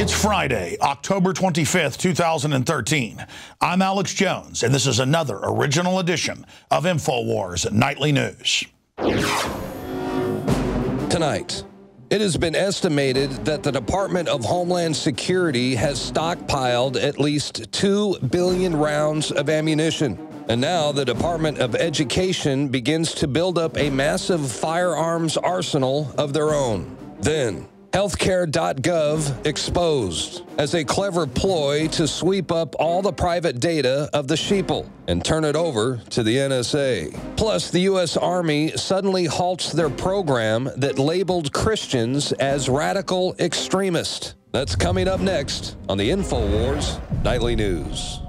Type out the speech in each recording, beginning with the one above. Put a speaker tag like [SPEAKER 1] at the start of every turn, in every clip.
[SPEAKER 1] It's Friday, October 25th, 2013. I'm Alex Jones, and this is another original edition of Infowars Nightly News.
[SPEAKER 2] Tonight, it has been estimated that the Department of Homeland Security has stockpiled at least 2 billion rounds of ammunition. And now the Department of Education begins to build up a massive firearms arsenal of their own. Then, Healthcare.gov exposed as a clever ploy to sweep up all the private data of the sheeple and turn it over to the NSA. Plus, the U.S. Army suddenly halts their program that labeled Christians as radical extremists. That's coming up next on the Infowars Nightly News.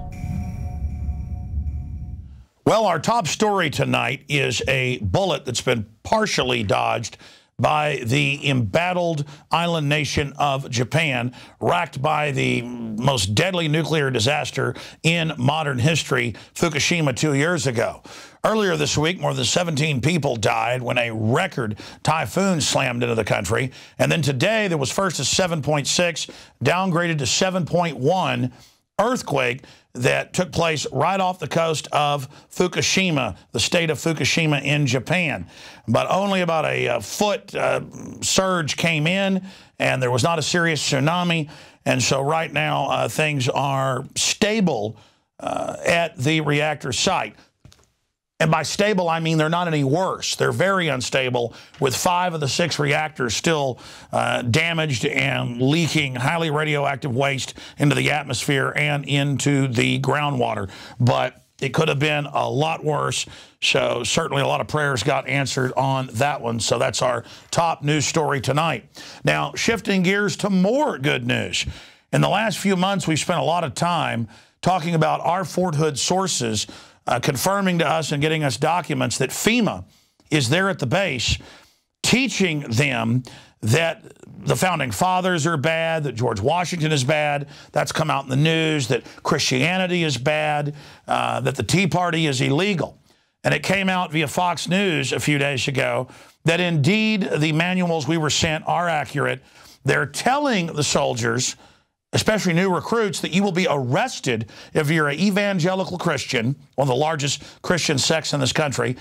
[SPEAKER 1] Well, our top story tonight is a bullet that's been partially dodged by the embattled island nation of Japan, racked by the most deadly nuclear disaster in modern history, Fukushima 2 years ago. Earlier this week, more than 17 people died when a record typhoon slammed into the country. And then today, there was first a 7.6, downgraded to 7.1 earthquake that took place right off the coast of Fukushima, the state of Fukushima in Japan. But only about a foot surge came in, and there was not a serious tsunami. And so right now, things are stable at the reactor site. And by stable, I mean they're not any worse. They're very unstable, with 5 of the 6 reactors still damaged and leaking highly radioactive waste into the atmosphere and into the groundwater. But it could have been a lot worse. So certainly a lot of prayers got answered on that one. So that's our top news story tonight. Now, shifting gears to more good news. In the last few months, we've spent a lot of time talking about our Fort Hood sources confirming to us and getting us documents that FEMA is there at the base, teaching them that the Founding Fathers are bad, that George Washington is bad. That's come out in the news, that Christianity is bad, that the Tea Party is illegal. And it came out via Fox News a few days ago that indeed the manuals we were sent are accurate. They're telling the soldiers, especially new recruits, that you will be arrested if you're an evangelical Christian, one of the largest Christian sects in this country,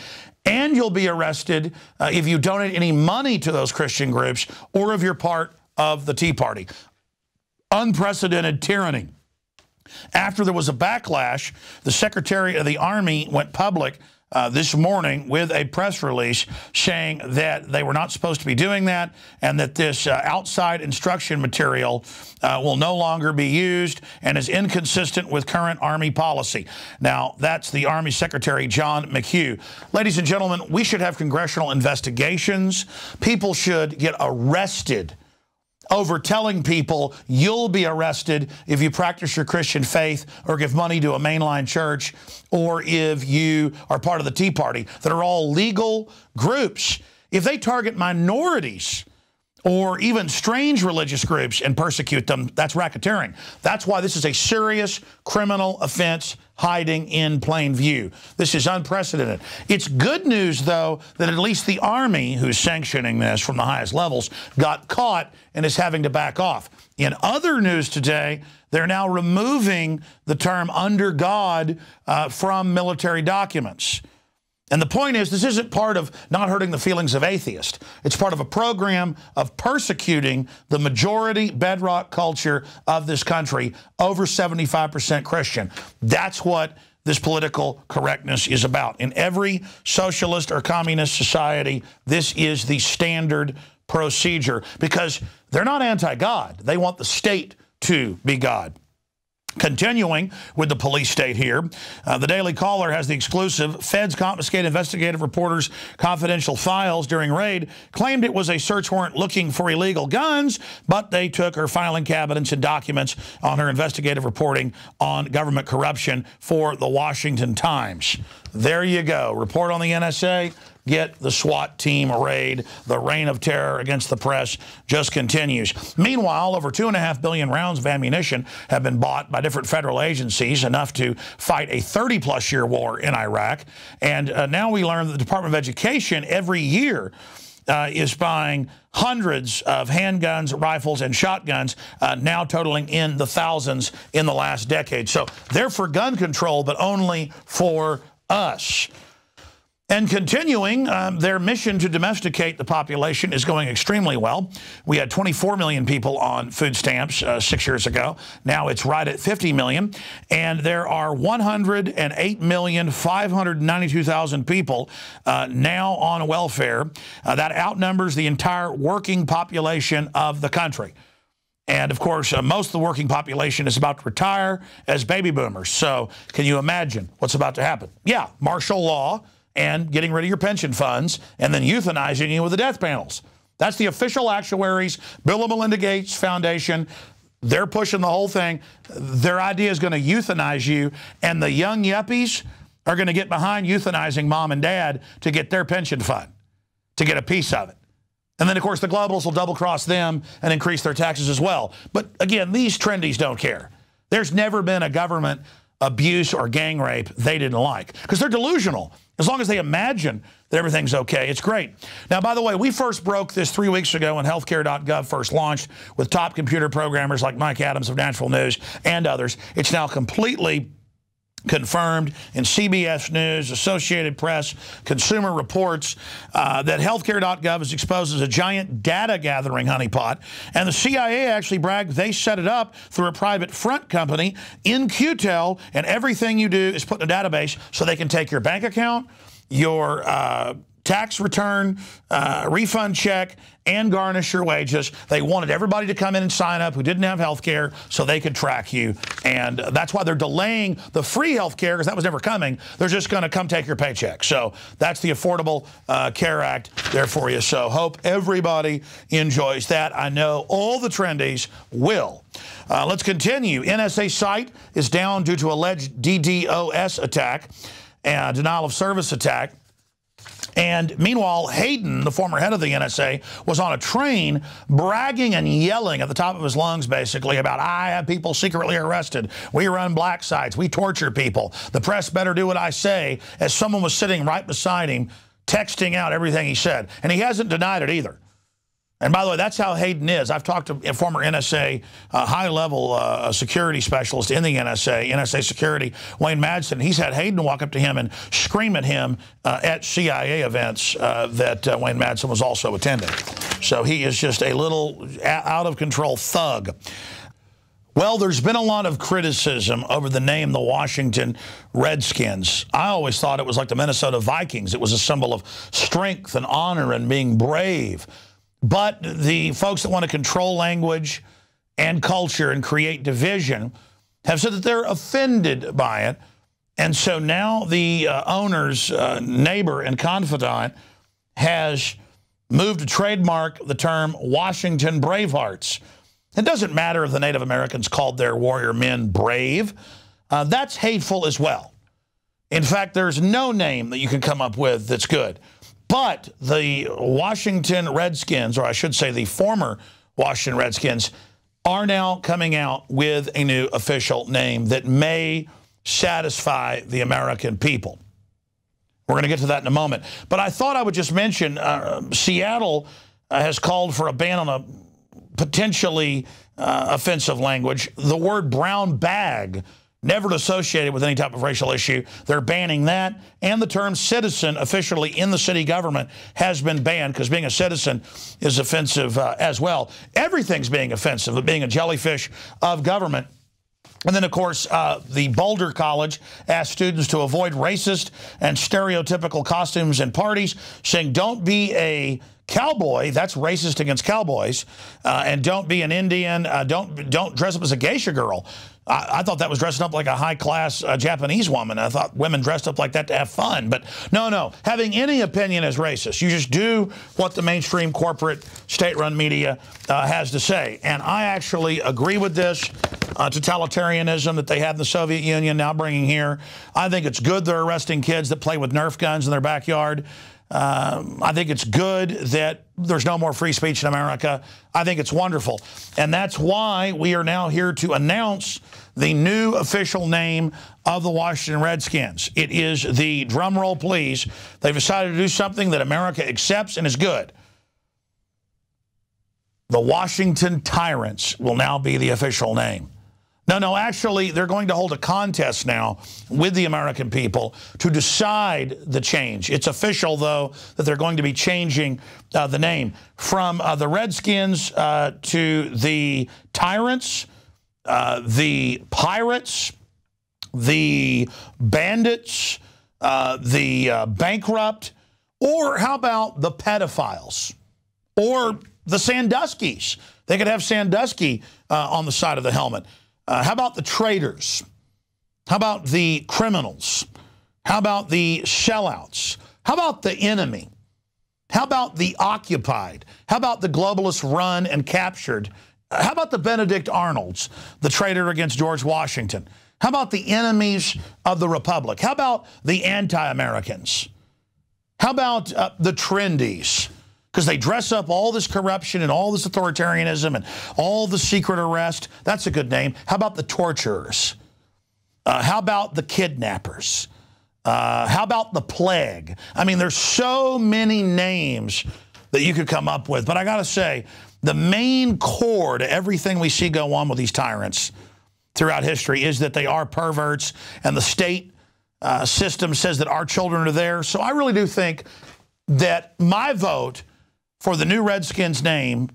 [SPEAKER 1] and you'll be arrested if you donate any money to those Christian groups or if you're part of the Tea Party. Unprecedented tyranny. After there was a backlash, the Secretary of the Army went public this morning with a press release saying that they were not supposed to be doing that, and that this outside instruction material will no longer be used and is inconsistent with current Army policy. Now, that's the Army Secretary, John McHugh. Ladies and gentlemen, we should have congressional investigations. People should get arrested over telling people you'll be arrested if you practice your Christian faith or give money to a mainline church or if you are part of the Tea Party, that are all legal groups. If they target minorities or even strange religious groups and persecute them, that's racketeering. That's why this is a serious criminal offense hiding in plain view. This is unprecedented. It's good news, though, that at least the Army, who's sanctioning this from the highest levels, got caught and is having to back off. In other news today, they're now removing the term under God from military documents. And the point is, this isn't part of not hurting the feelings of atheists. It's part of a program of persecuting the majority bedrock culture of this country, over 75% Christian. That's what this political correctness is about. In every socialist or communist society, this is the standard procedure, because they're not anti-God. They want the state to be God. Continuing with the police state here, the Daily Caller has the exclusive. Feds confiscate investigative reporters' confidential files during raid, claimed it was a search warrant looking for illegal guns, but they took her filing cabinets and documents on her investigative reporting on government corruption for the Washington Times. There you go. Report on the NSA. Get the SWAT team raid. The reign of terror against the press just continues. Meanwhile, over 2.5 billion rounds of ammunition have been bought by different federal agencies, enough to fight a 30-plus year war in Iraq. And now we learn that the Department of Education every year is buying hundreds of handguns, rifles, and shotguns, now totaling in the thousands in the last decade. So they're for gun control, but only for us. And continuing, their mission to domesticate the population is going extremely well. We had 24 million people on food stamps 6 years ago. Now it's right at 50 million. And there are 108,592,000 people now on welfare. That outnumbers the entire working population of the country. And, of course, most of the working population is about to retire as baby boomers. So can you imagine what's about to happen? Yeah, martial law and getting rid of your pension funds, and then euthanizing you with the death panels. That's the official actuaries, Bill and Melinda Gates Foundation. They're pushing the whole thing. Their idea is going to euthanize you, and the young yuppies are going to get behind euthanizing mom and dad to get their pension fund, to get a piece of it. And then, of course, the globals will double-cross them and increase their taxes as well. But, again, these trendies don't care. There's never been a government abuse or gang rape they didn't like, because they're delusional. As long as they imagine that everything's okay, it's great. Now, by the way, we first broke this 3 weeks ago when Healthcare.gov first launched with top computer programmers like Mike Adams of Natural News and others. It's now completely confirmed in CBS News, Associated Press, Consumer Reports, that Healthcare.gov is exposed as a giant data gathering honeypot. And the CIA actually bragged they set it up through a private front company in QTEL, and everything you do is put in a database so they can take your bank account, your tax return, refund check, and garnish your wages. They wanted everybody to come in and sign up who didn't have health care so they could track you. And that's why they're delaying the free health care, because that was never coming. They're just going to come take your paycheck. So that's the Affordable Care Act there for you. So hope everybody enjoys that. I know all the trendies will. Let's continue. NSA site is down due to alleged DDoS attack and denial of service attack. And meanwhile, Hayden, the former head of the NSA, was on a train bragging and yelling at the top of his lungs, basically, about, I have people secretly arrested. We run black sites. We torture people. The press better do what I say, as someone was sitting right beside him, texting out everything he said. And he hasn't denied it either. And by the way, that's how Hayden is. I've talked to a former NSA high-level security specialist in the NSA security, Wayne Madsen. He's had Hayden walk up to him and scream at him at CIA events that Wayne Madsen was also attending. So he is just a little out-of-control thug. Well, there's been a lot of criticism over the name the Washington Redskins. I always thought it was like the Minnesota Vikings. It was a symbol of strength and honor and being brave. But the folks that want to control language and culture and create division have said that they're offended by it. And so now the owner's neighbor and confidant has moved to trademark the term Washington Bravehearts. It doesn't matter if the Native Americans called their warrior men brave. That's hateful as well. In fact, there's no name that you can come up with that's good. But the Washington Redskins, or I should say the former Washington Redskins, are now coming out with a new official name that may satisfy the American people. We're going to get to that in a moment. But I thought I would just mention Seattle has called for a ban on a potentially offensive language. The word brown bag, never associated with any type of racial issue. They're banning that. And the term citizen officially in the city government has been banned, because being a citizen is offensive as well. Everything's being offensive, but being a jellyfish of government. And then, of course, the Boulder College asked students to avoid racist and stereotypical costumes and parties, saying don't be a cowboy, that's racist against cowboys, and don't be an Indian, don't dress up as a geisha girl. I thought that was dressing up like a high-class Japanese woman. I thought women dressed up like that to have fun. But no, having any opinion is racist. You just do what the mainstream corporate state-run media has to say. And I actually agree with this totalitarianism that they had in the Soviet Union, now bringing here. I think it's good they're arresting kids that play with Nerf guns in their backyard. I think it's good that there's no more free speech in America. I think it's wonderful. And that's why we are now here to announce the new official name of the Washington Redskins. It is the, drum roll please, they've decided to do something that America accepts and is good. The Washington Tyrants will now be the official name. No, actually, they're going to hold a contest now with the American people to decide the change. It's official, though, that they're going to be changing the name from the Redskins to the Tyrants, the Pirates, the Bandits, the Bankrupt, or how about the Pedophiles, or the Sandusky's? They could have Sandusky on the side of the helmet. How about the traitors? How about the criminals? How about the sellouts? How about the enemy? How about the occupied? How about the globalists run and captured? How about the Benedict Arnolds, the traitor against George Washington? How about the enemies of the Republic? How about the anti-Americans? How about the trendies? Because they dress up all this corruption and all this authoritarianism and all the secret arrest. That's a good name. How about the torturers? How about the kidnappers? How about the plague? I mean, there's so many names that you could come up with. But I got to say, the main core to everything we see go on with these tyrants throughout history is that they are perverts, and the state system says that our children are there. So I really do think that my vote for the new Redskins name,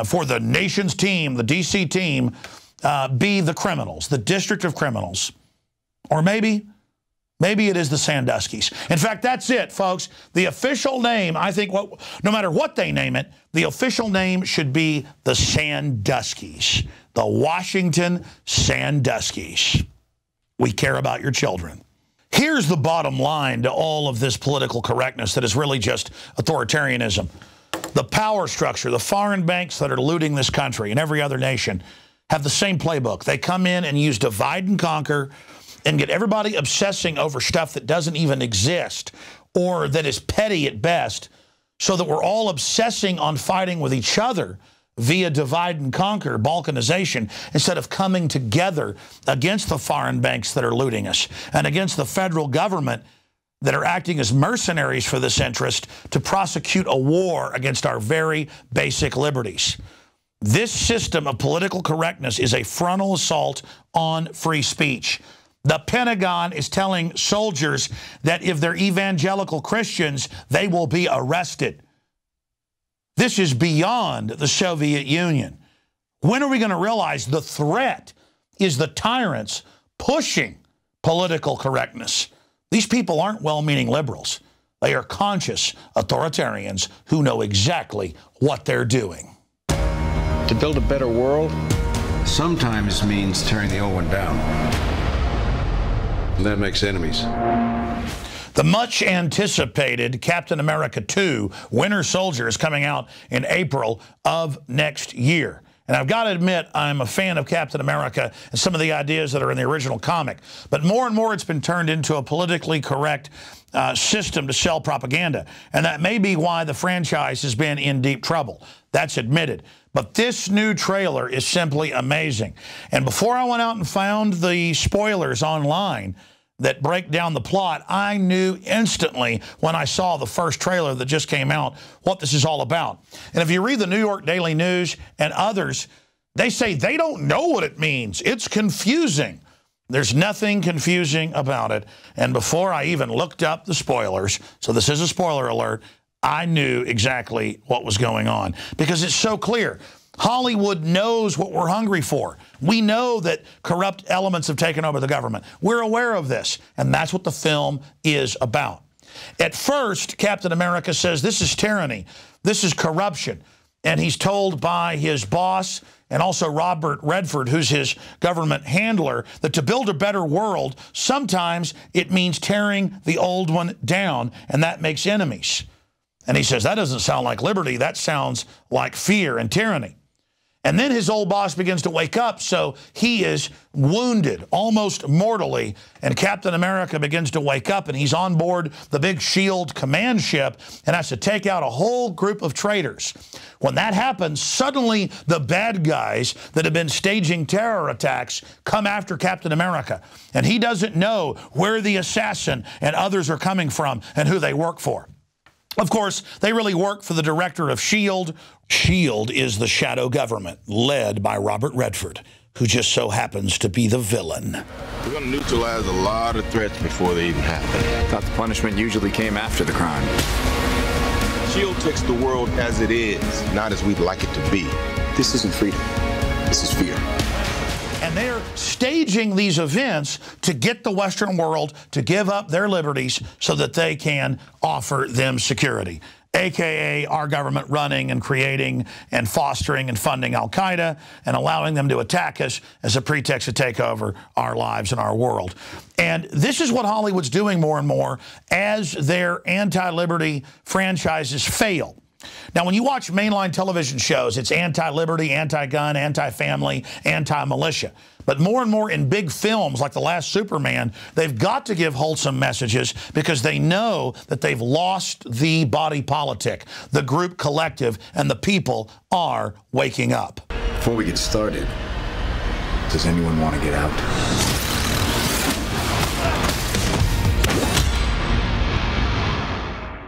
[SPEAKER 1] for the nation's team, the D.C. team, be the criminals, the District of Criminals. Or maybe it is the Sandusky's. In fact, that's it, folks. The official name, I think, no matter what they name it, the official name should be the Sandusky's, the Washington Sandusky's. We care about your children. Here's the bottom line to all of this political correctness that is really just authoritarianism. The power structure, the foreign banks that are looting this country and every other nation have the same playbook. They come in and use divide and conquer and get everybody obsessing over stuff that doesn't even exist or that is petty at best, so that we're all obsessing on fighting with each other via divide and conquer, balkanization, instead of coming together against the foreign banks that are looting us and against the federal government that are acting as mercenaries for this interest to prosecute a war against our very basic liberties. This system of political correctness is a frontal assault on free speech. The Pentagon is telling soldiers that if they're evangelical Christians, they will be arrested. This is beyond the Soviet Union. When are we going to realize the threat is the tyrants pushing political correctness? These people aren't well-meaning liberals. They are conscious authoritarians who know exactly what they're doing.
[SPEAKER 3] To build a better world
[SPEAKER 4] sometimes means tearing the old one down. And that makes enemies.
[SPEAKER 1] The much-anticipated Captain America 2, Winter Soldier, is coming out in April of next year. And I've got to admit, I'm a fan of Captain America and some of the ideas that are in the original comic. But more and more, it's been turned into a politically correct system to sell propaganda. And that may be why the franchise has been in deep trouble. That's admitted. But this new trailer is simply amazing. And before I went out and found the spoilers online that break down the plot, I knew instantly when I saw the first trailer that just came out what this is all about. And if you read the New York Daily News and others, they say they don't know what it means. It's confusing. There's nothing confusing about it. And before I even looked up the spoilers, so this is a spoiler alert, I knew exactly what was going on because it's so clear. Hollywood knows what we're hungry for. We know that corrupt elements have taken over the government. We're aware of this, and that's what the film is about. At first, Captain America says this is tyranny, this is corruption, and he's told by his boss and also Robert Redford, who's his government handler, that to build a better world, sometimes it means tearing the old one down, and that makes enemies. And he says, that doesn't sound like liberty, that sounds like fear and tyranny. And then his old boss begins to wake up, so he is wounded, almost mortally, and Captain America begins to wake up, and he's on board the big SHIELD command ship and has to take out a whole group of traitors. When that happens, suddenly the bad guys that have been staging terror attacks come after Captain America, and he doesn't know where the assassin and others are coming from and who they work for. Of course, they really work for the director of S.H.I.E.L.D. S.H.I.E.L.D. is the shadow government led by Robert Redford, who just so happens to be the villain.
[SPEAKER 5] We're going to neutralize a lot of threats before they even happen.
[SPEAKER 6] Thought the punishment usually came after the crime.
[SPEAKER 5] S.H.I.E.L.D. takes the world as it is, not as we'd like it to be.
[SPEAKER 6] This isn't freedom. This is fear.
[SPEAKER 1] And they're staging these events to get the Western world to give up their liberties so that they can offer them security, a.k.a. our government running and creating and fostering and funding al-Qaeda and allowing them to attack us as a pretext to take over our lives and our world. And this is what Hollywood's doing more and more as their anti-liberty franchises fail. Now, when you watch mainline television shows, it's anti-liberty, anti-gun, anti-family, anti-militia. But more and more in big films like The Last Superman, they've got to give wholesome messages because they know that they've lost the body politic, the group collective, and the people are waking up.
[SPEAKER 6] Before we get started, does anyone want to get out?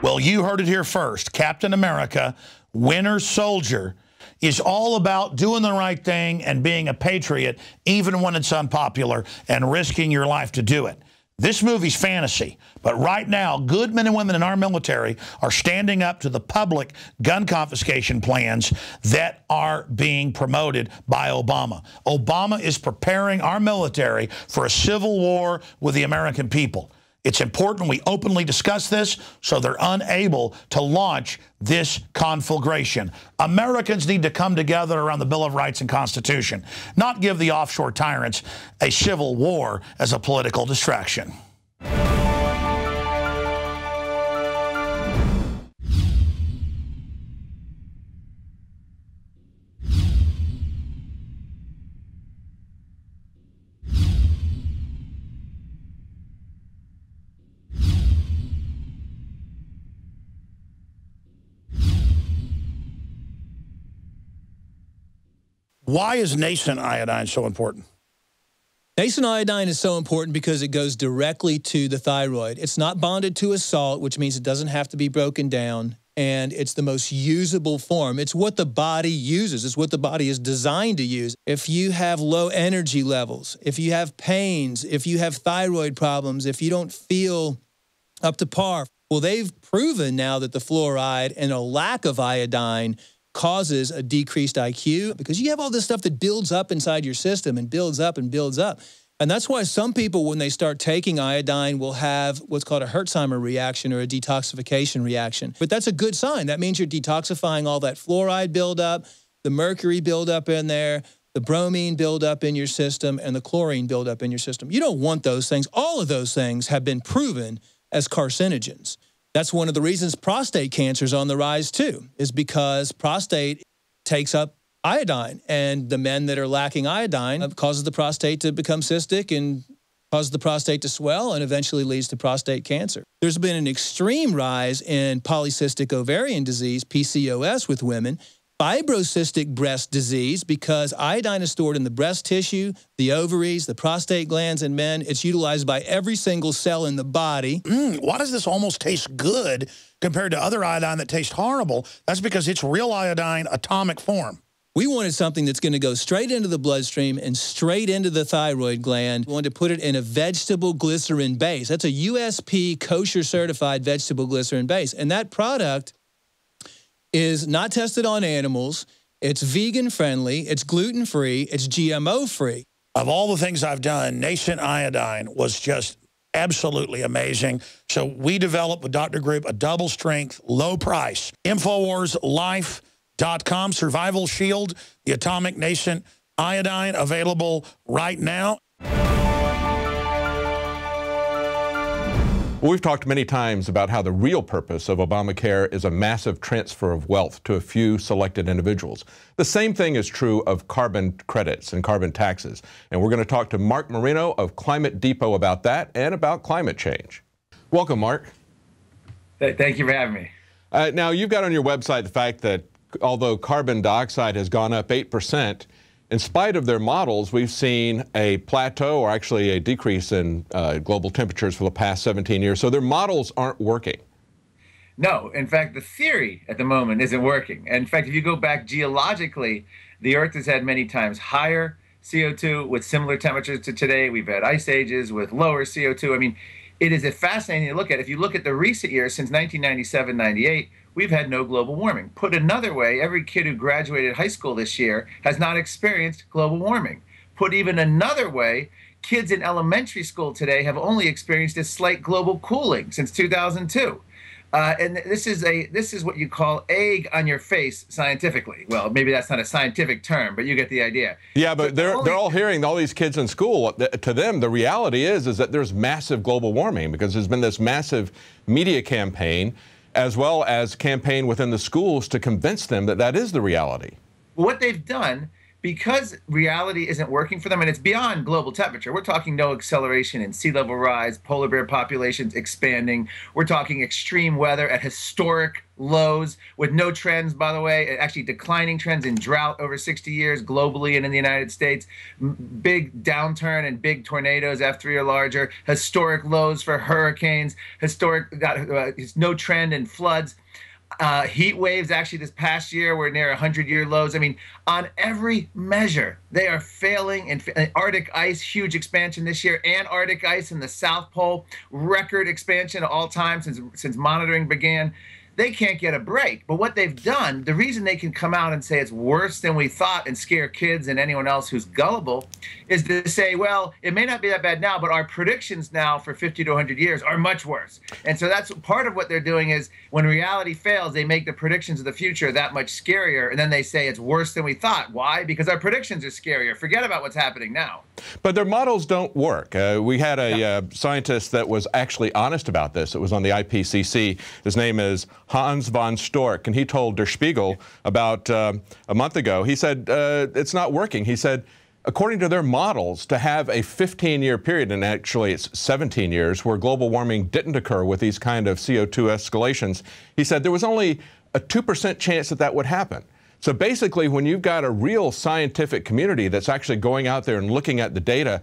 [SPEAKER 1] Well, you heard it here first. Captain America, Winter Soldier, is all about doing the right thing and being a patriot, even when it's unpopular, and risking your life to do it. This movie's fantasy, but right now, good men and women in our military are standing up to the public gun confiscation plans that are being promoted by Obama. Obama is preparing our military for a civil war with the American people. It's important we openly discuss this so they're unable to launch this conflagration. Americans need to come together around the Bill of Rights and Constitution, not give the offshore tyrants a civil war as a political distraction. Why is nascent iodine so important?
[SPEAKER 7] Nascent iodine is so important because it goes directly to the thyroid. It's not bonded to a salt, which means it doesn't have to be broken down, and it's the most usable form. It's what the body uses. It's what the body is designed to use. If you have low energy levels, if you have pains, if you have thyroid problems, if you don't feel up to par, well, they've proven now that the fluoride and a lack of iodine causes a decreased IQ because you have all this stuff that builds up inside your system and builds up and builds up. And that's why some people, when they start taking iodine, will have what's called a Herxheimer reaction or a detoxification reaction. But that's a good sign. That means you're detoxifying all that fluoride buildup, the mercury buildup in there, the bromine buildup in your system, and the chlorine buildup in your system. You don't want those things. All of those things have been proven as carcinogens. That's one of the reasons prostate cancer is on the rise too, is because prostate takes up iodine, and the men that are lacking iodine causes the prostate to become cystic and causes the prostate to swell and eventually leads to prostate cancer. There's been an extreme rise in polycystic ovarian disease, PCOS, with women, fibrocystic breast disease, because iodine is stored in the breast tissue, the ovaries, the prostate glands in men. It's utilized by every single cell in the body.
[SPEAKER 1] Why does this almost taste good compared to other iodine that tastes horrible? That's because it's real iodine, atomic form.
[SPEAKER 7] We wanted something that's going to go straight into the bloodstream and straight into the thyroid gland. We wanted to put it in a vegetable glycerin base. That's a USP kosher certified vegetable glycerin base. And that product is not tested on animals, it's vegan friendly, it's gluten free, it's GMO free.
[SPEAKER 1] Of all the things I've done, nascent iodine was just absolutely amazing. So we developed with Dr. Group a double strength, low price, InfoWarsLife.com, Survival Shield, the atomic nascent iodine, available right now.
[SPEAKER 8] Well, we've talked many times about how the real purpose of Obamacare is a massive transfer of wealth to a few selected individuals. The same thing is true of carbon credits and carbon taxes. And we're going to talk to Marc Morano of Climate Depot about that and about climate change. Welcome, Marc.
[SPEAKER 9] Thank you for having me.
[SPEAKER 8] Now, you've got on your website the fact that although carbon dioxide has gone up 8%, in spite of their models, we've seen a plateau or actually a decrease in global temperatures for the past 17 years. So their models aren't working.
[SPEAKER 9] No, in fact, the theory at the moment isn't working. In fact, if you go back geologically, the Earth has had many times higher CO2 with similar temperatures to today. We've had ice ages with lower CO2. I mean, it is a fascinating to look at. If you look at the recent years, since 1997, 98, we've had no global warming. Put another way, every kid who graduated high school this year has not experienced global warming. Put even another way, kids in elementary school today have only experienced a slight global cooling since 2002. And this is what you call egg on your face scientifically. Well, maybe that's not a scientific term, but you get the idea.
[SPEAKER 8] Yeah, but they're all hearing, all these kids in school, to them, the reality is that there's massive global warming because there's been this massive media campaign as well as campaign within the schools to convince them that that is the reality.
[SPEAKER 9] What they've done, because reality isn't working for them, and it's beyond global temperature. We're talking no acceleration in sea level rise, polar bear populations expanding. We're talking extreme weather at historic lows with no trends, by the way, actually declining trends in drought over 60 years globally and in the United States. Big downturn and big tornadoes, F3 or larger. Historic lows for hurricanes. No trend in floods. Heat waves actually this past year were near 100-year lows. I mean, on every measure, they are failing. And Arctic ice, huge expansion this year. Antarctic ice in the South Pole, record expansion of all time since monitoring began. They can't get a break. But what they've done, the reason they can come out and say it's worse than we thought and scare kids and anyone else who's gullible is to say, well, it may not be that bad now, but our predictions now for 50 to 100 years are much worse. And so that's part of what they're doing is when reality fails, they make the predictions of the future that much scarier. And then they say it's worse than we thought. Why? Because our predictions are scarier. Forget about what's happening now.
[SPEAKER 8] But their models don't work. We had a scientist that was actually honest about this. It was on the IPCC. His name is Hans von Storch, and he told Der Spiegel about a month ago, he said, it's not working. He said, according to their models, to have a 15-year period, and actually it's 17 years, where global warming didn't occur with these kind of CO2 escalations, he said there was only a 2% chance that that would happen. So basically, when you've got a real scientific community that's actually going out there and looking at the data,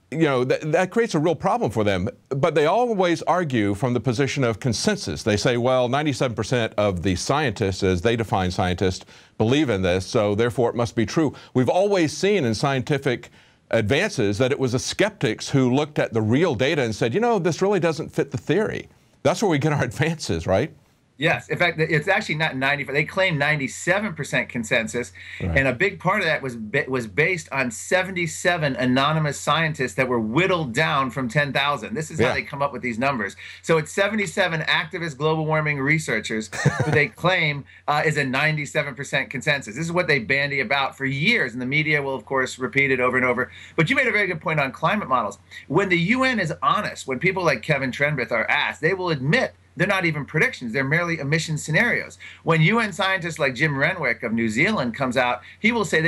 [SPEAKER 8] you know, that creates a real problem for them. But they always argue from the position of consensus. They say, well, 97% of the scientists, as they define scientists, believe in this, so therefore it must be true. We've always seen in scientific advances that it was the skeptics who looked at the real data and said, you know, this really doesn't fit the theory. That's where we get our advances, right?
[SPEAKER 9] Yes. In fact, it's actually not 90. They claim 97% consensus. Right. And a big part of that was based on 77 anonymous scientists that were whittled down from 10,000. This is how they come up with these numbers. So it's 77 activist global warming researchers who they claim is a 97% consensus. This is what they bandy about for years. And the media will, of course, repeat it over and over. But you made a very good point on climate models. When the UN is honest, when people like Kevin Trenbith are asked, they will admit they're not even predictions. They're merely emission scenarios. When UN scientists like Jim Renwick of New Zealand comes out, he will say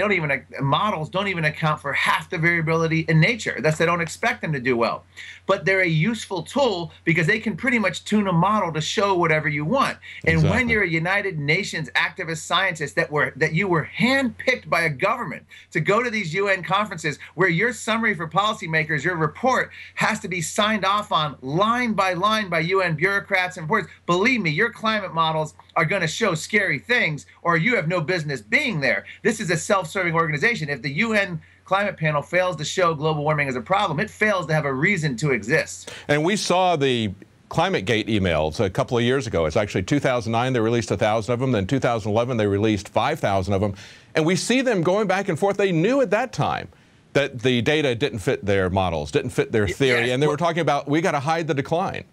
[SPEAKER 9] models don't even account for half the variability in nature. Thus, they don't expect them to do well. But they're a useful tool because they can pretty much tune a model to show whatever you want. And when you're a United Nations activist scientist that you were handpicked by a government to go to these UN conferences where your summary for policymakers, your report, has to be signed off on line by UN bureaucrats and reporters, believe me, your climate models are going to show scary things or you have no business being there. This is a self-serving organization. If the UN climate panel fails to show global warming as a problem, it fails to have a reason to exist.
[SPEAKER 8] And we saw the ClimateGate emails a couple of years ago. It's actually 2009, they released 1,000 of them. Then 2011, they released 5,000 of them. And we see them going back and forth. They knew at that time that the data didn't fit their models, didn't fit their theory. And they were talking about, we got to hide the decline.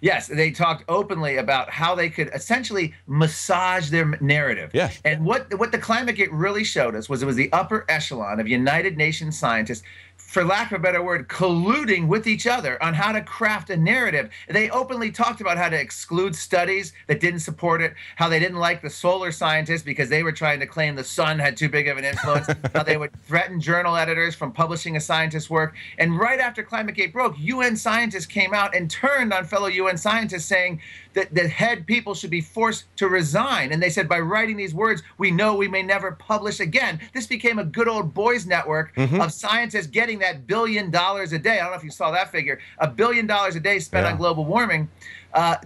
[SPEAKER 9] Yes, they talked openly about how they could essentially massage their narrative.
[SPEAKER 8] Yes.
[SPEAKER 9] And what the ClimateGate really showed us was it was the upper echelon of United Nations scientists, for lack of a better word, colluding with each other on how to craft a narrative. They openly talked about how to exclude studies that didn't support it, how they didn't like the solar scientists because they were trying to claim the sun had too big of an influence, how they would threaten journal editors from publishing a scientist's work. And right after ClimateGate broke, UN scientists came out and turned on fellow UN UN scientists saying that the head people should be forced to resign. And they said, by writing these words, we know we may never publish again. This became a good old boys network of scientists getting that $1 billion a day. I don't know if you saw that figure, $1 billion a day spent on global warming.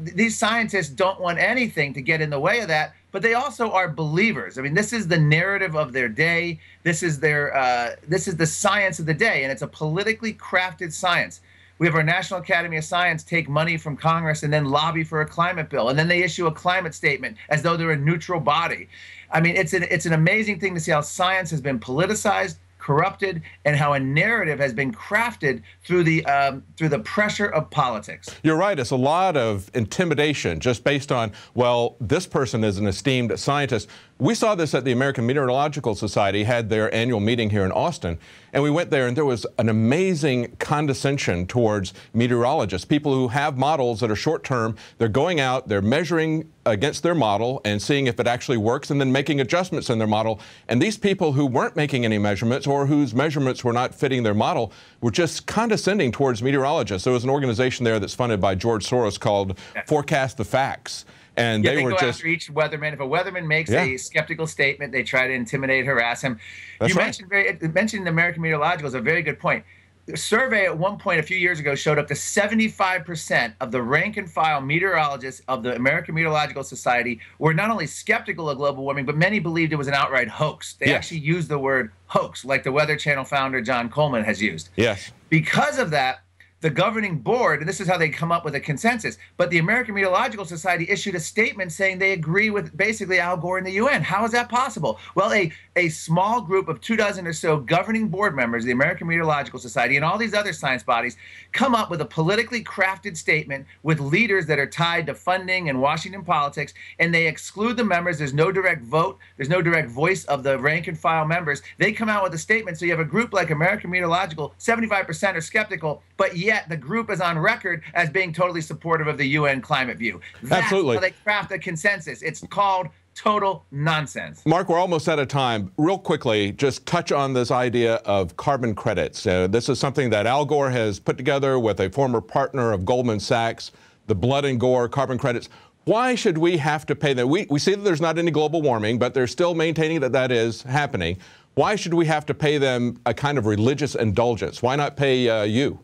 [SPEAKER 9] These scientists don't want anything to get in the way of that, but they also are believers. I mean, this is the narrative of their day. This is their this is the science of the day, and it's a politically crafted science. We have our National Academy of Science take money from Congress and then lobby for a climate bill, and then they issue a climate statement as though they're a neutral body. I mean, it's an amazing thing to see how science has been politicized, corrupted, and how a narrative has been crafted through the pressure of politics.
[SPEAKER 8] You're right. It's a lot of intimidation just based on, well, this person is an esteemed scientist. We saw this at the American Meteorological Society, had their annual meeting here in Austin, and we went there and there was an amazing condescension towards meteorologists, people who have models that are short-term. They're going out, they're measuring against their model and seeing if it actually works and then making adjustments in their model. And these people who weren't making any measurements or whose measurements were not fitting their model were just condescending towards meteorologists. There was an organization there that's funded by George Soros called Forecast the Facts. And they were
[SPEAKER 9] go
[SPEAKER 8] just
[SPEAKER 9] after each weatherman. If a weatherman makes a skeptical statement, they try to intimidate, harass him.
[SPEAKER 8] That's
[SPEAKER 9] mentioned the American Meteorological is a very good point. The survey at one point a few years ago showed up to 75% of the rank and file meteorologists of the American Meteorological Society were not only skeptical of global warming, but many believed it was an outright hoax. They actually used the word hoax, like the Weather Channel founder John Coleman has used.
[SPEAKER 8] Yes.
[SPEAKER 9] Because of that, the governing board, and this is how they come up with a consensus, but the American Meteorological Society issued a statement saying they agree with basically Al Gore and the UN. How is that possible? Well, a small group of 24 or so governing board members of the American Meteorological Society and all these other science bodies come up with a politically crafted statement with leaders that are tied to funding and Washington politics, and they exclude the members. There's no direct vote. There's no direct voice of the rank and file members. They come out with a statement. So you have a group like American Meteorological, 75% are skeptical, but yet the group is on record as being totally supportive of the UN climate view. That's how they craft a consensus. It's called total nonsense.
[SPEAKER 8] Mark, we're almost out of time. Real quickly, just touch on this idea of carbon credits. This is something that Al Gore has put together with a former partner of Goldman Sachs, the blood and gore carbon credits. Why should we have to pay them? We see that there's not any global warming, but they're still maintaining that that is happening. Why should we have to pay them a kind of religious indulgence? Why not pay you?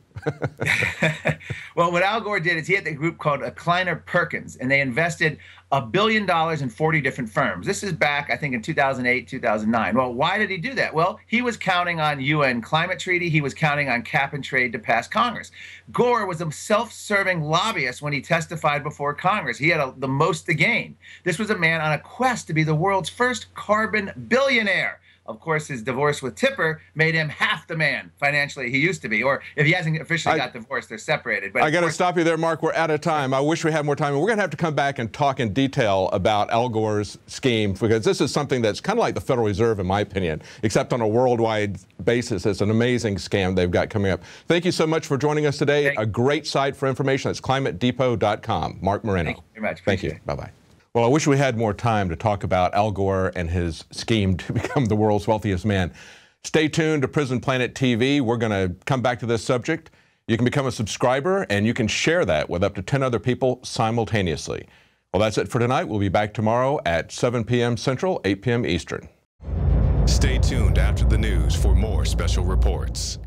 [SPEAKER 9] Well, what Al Gore did is he had a group called Kleiner Perkins, and they invested $1 billion in 40 different firms. This is back, I think, in 2008, 2009. Well, why did he do that? Well, he was counting on UN climate treaty. He was counting on cap and trade to pass Congress. Gore was a self-serving lobbyist when he testified before Congress. He had the most to gain. This was a man on a quest to be the world's first carbon billionaire. Of course, his divorce with Tipper made him half the man financially he used to be. Or if he hasn't officially got divorced, they're separated. But
[SPEAKER 8] I got to stop you there, Mark. We're out of time. I wish we had more time. We're going to have to come back and talk in detail about Al Gore's scheme, because this is something that's kind of like the Federal Reserve, in my opinion, except on a worldwide basis. It's an amazing scam they've got coming up. Thank you so much for joining us today. A great site for information. That's climatedepot.com. Marc Morano.
[SPEAKER 9] Thank you very much.
[SPEAKER 8] Thank you. Bye-bye. Well, I wish we had more time to talk about Al Gore and his scheme to become the world's wealthiest man. Stay tuned to Prison Planet TV. We're going to come back to this subject. You can become a subscriber, and you can share that with up to 10 other people simultaneously. Well, that's it for tonight. We'll be back tomorrow at 7 p.m. Central, 8 p.m. Eastern.
[SPEAKER 10] Stay tuned after the news for more special reports.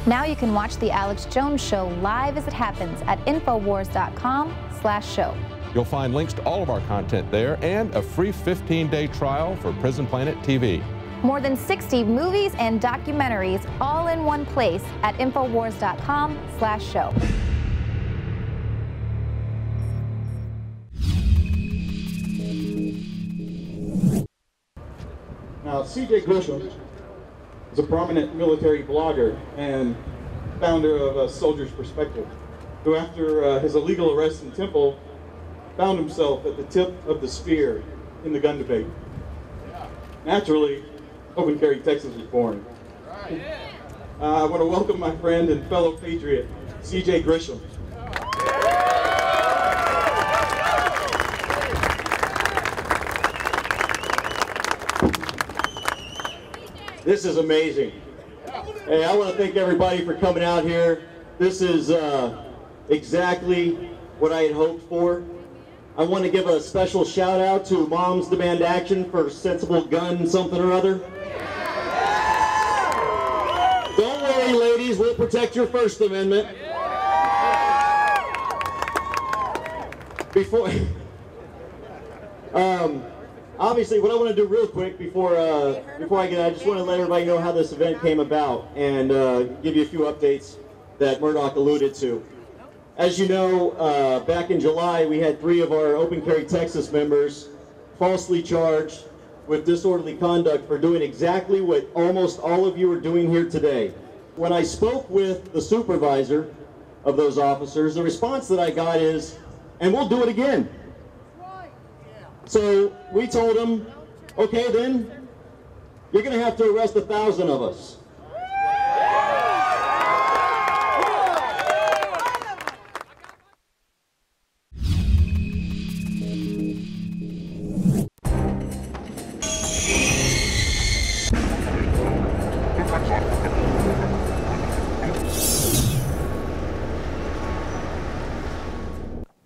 [SPEAKER 11] Now you can watch The Alex Jones Show live as it happens at Infowars.com/show.
[SPEAKER 8] You'll find links to all of our content there and a free 15-day trial for Prison Planet TV.
[SPEAKER 11] More than 60 movies and documentaries all in one place at Infowars.com/show.
[SPEAKER 12] Now, C.J. Grisham is a prominent military blogger and founder of Soldier's Perspective, who after his illegal arrest in Temple found himself at the tip of the spear in the gun debate. Naturally, Open Carey, Texas was born. I want to welcome my friend and fellow patriot, C.J. Grisham. This is amazing. Hey, I want to thank everybody for coming out here. This is
[SPEAKER 13] exactly what I had hoped for. I want to give a special shout out to Moms Demand Action for sensible gun something or other. Don't worry, ladies, we'll protect your First Amendment. Before, obviously, what I want to do real quick before I just want to let everybody know how this event came about and give you a few updates that Murdoch alluded to. As you know, back in July, we had 3 of our Open Carry Texas members falsely charged with disorderly conduct for doing exactly what almost all of you are doing here today. When I spoke with the supervisor of those officers, the response that I got is, and we'll do it again. So we told them, okay, then you're going to have to arrest 1,000 of us.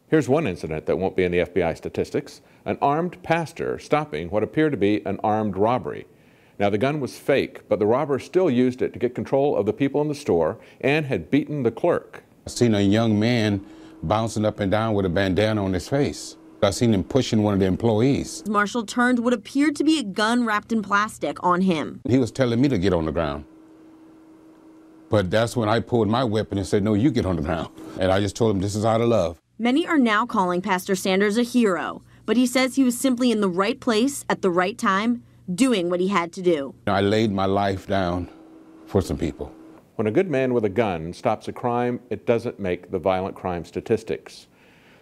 [SPEAKER 8] Here's one incident that won't be in the FBI statistics: an armed pastor stopping what appeared to be an armed robbery. Now, the gun was fake, but the robber still used it to get control of the people in the store and had beaten the clerk.
[SPEAKER 14] I seen a young man bouncing up and down with a bandana on his face. I seen him pushing one of the employees.
[SPEAKER 15] Marshall turned what appeared to be a gun wrapped in plastic on him.
[SPEAKER 14] He was telling me to get on the ground. But that's when I pulled my weapon and said, no, you get on the ground. And I just told him this is out of love.
[SPEAKER 15] Many are now calling Pastor Sanders a hero, but he says he was simply in the right place at the right time, doing what he had to do.
[SPEAKER 14] I laid my life down for some people.
[SPEAKER 8] When a good man with a gun stops a crime, it doesn't make the violent crime statistics.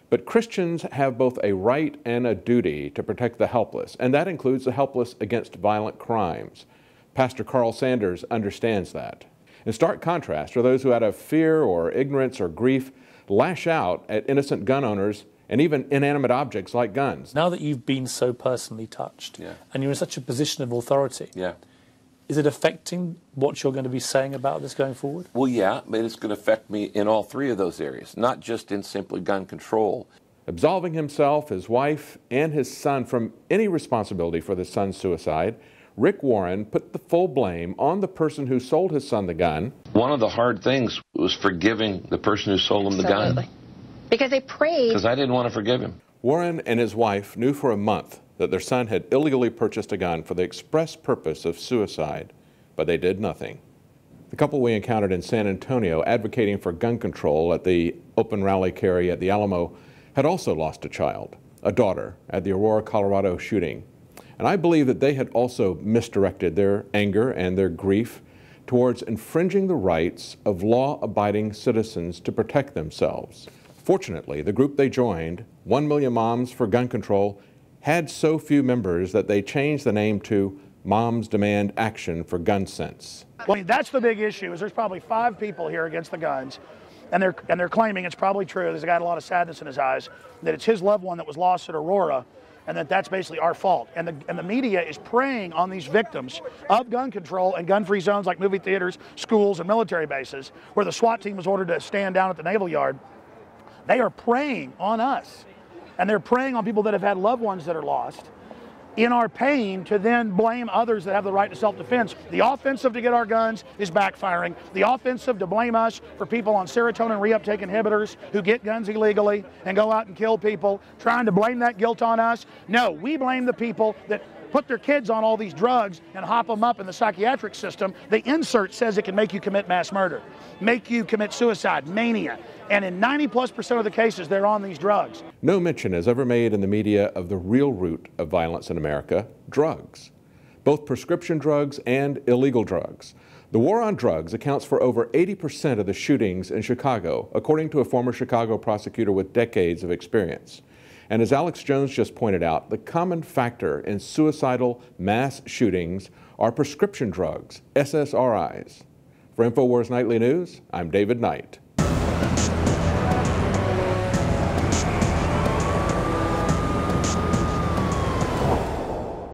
[SPEAKER 8] But Christians have both a right and a duty to protect the helpless, and that includes the helpless against violent crimes. Pastor Carl Sanders understands that. In stark contrast are those who, out of fear or ignorance or grief, lash out at innocent gun owners and even inanimate objects like guns.
[SPEAKER 16] Now that you've been so personally touched, and you're in such a position of authority, is it affecting what you're going to be saying about this going forward?
[SPEAKER 17] Well, yeah, but it's going to affect me in all 3 of those areas, not just in simply gun control.
[SPEAKER 8] Absolving himself, his wife, and his son from any responsibility for the son's suicide, Rick Warren put the full blame on the person who sold his son the gun.
[SPEAKER 17] One of the hard things was forgiving the person who sold him the gun.
[SPEAKER 18] Because they prayed.
[SPEAKER 17] Because I didn't want to forgive him.
[SPEAKER 8] Warren and his wife knew for a month that their son had illegally purchased a gun for the express purpose of suicide, but they did nothing. The couple we encountered in San Antonio advocating for gun control at the open rally Carey at the Alamo had also lost a child, a daughter, at the Aurora, Colorado shooting. And I believe that they had also misdirected their anger and their grief towards infringing the rights of law-abiding citizens to protect themselves. Fortunately, the group they joined, 1 Million Moms for Gun Control, had so few members that they changed the name to Moms Demand Action for Gun Sense.
[SPEAKER 19] Well, I mean, that's the big issue, is there's probably 5 people here against the guns, and they're claiming it's probably true. There's a guy with a lot of sadness in his eyes, that it's his loved one that was lost at Aurora, and that's basically our fault. And the media is preying on these victims of gun control and gun-free zones like movie theaters, schools, and military bases, where the SWAT team was ordered to stand down at the Naval Yard. They are preying on us, and they're preying on people that have had loved ones that are lost in our pain to then blame others that have the right to self-defense. The offensive to get our guns is backfiring. The offensive to blame us for people on serotonin reuptake inhibitors who get guns illegally and go out and kill people, trying to blame that guilt on us. No, we blame the people that put their kids on all these drugs and hop them up in the psychiatric system. The insert says it can make you commit mass murder, make you commit suicide, mania. And in 90+% of the cases, they're on these drugs.
[SPEAKER 8] No mention is ever made in the media of the real root of violence in America: drugs. Both prescription drugs and illegal drugs. The war on drugs accounts for over 80% of the shootings in Chicago, according to a former Chicago prosecutor with decades of experience. And as Alex Jones just pointed out, the common factor in suicidal mass shootings are prescription drugs, SSRIs. For Infowars Nightly News, I'm David Knight.